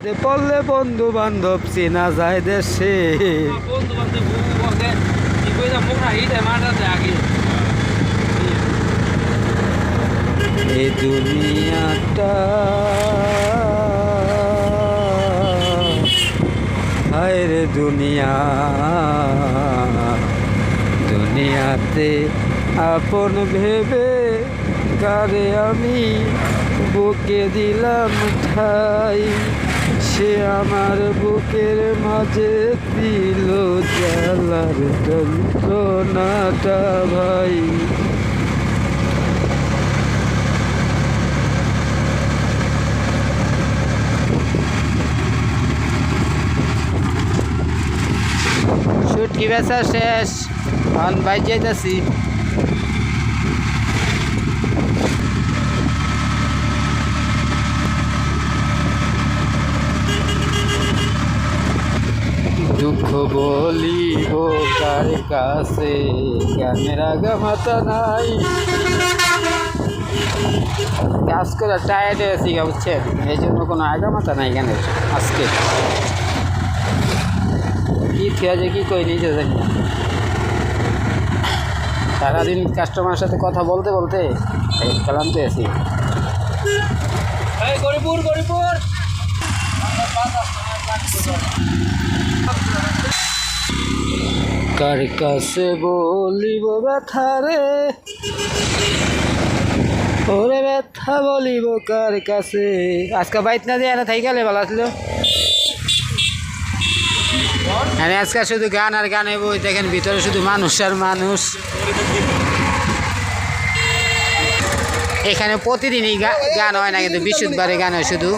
পড়লে বন্ধু বান্ধব চেনা যায় দেশে। বন্ধু বান্ধব কি কইরা মুখা হিটে মারা যায় আগে। এই দুনিয়াটা হায় রে দুনিয়া, দুনিয়াতে আপন ভেবে কারে আমি বুকে দিলাম ঠাই, সে আমার বুকের মাঝে দিল জ্বালার যন্ত্রণাটা ভাই। শুটকি বেচা শেষ, এখন বাইর যাইতাছি। দুঃখ বলিব কার কাছে, জ্ঞানের আগামাতা নাই। কাজ করে টায়ার্ড হয়েছি বুঝছেন, এই জন্য কোনো আগামাতা নাই জ্ঞানের। আজকে কি খেয়ে যে কি কই নিজে জানি না। সারাদিন কাস্টমারের সাথে কথা বলতে বলতে ক্লান্ত আছি। গরিপুর গরিপুর কার কাছে বলিব ব্যথা রে, ওরে ব্যথা বলিব কার কাছে। আজকে বাইত না দিয়ে থাই গেলে ভালো আসলো। আরে আজকে শুধু গান আর গানে বই, দেখেন ভিতরে শুধু মানুষ আর মানুষ। এখানে প্রতিদিনই গান হয় না, কিন্তু বৃহস্পতিবারে গান হয় শুধু।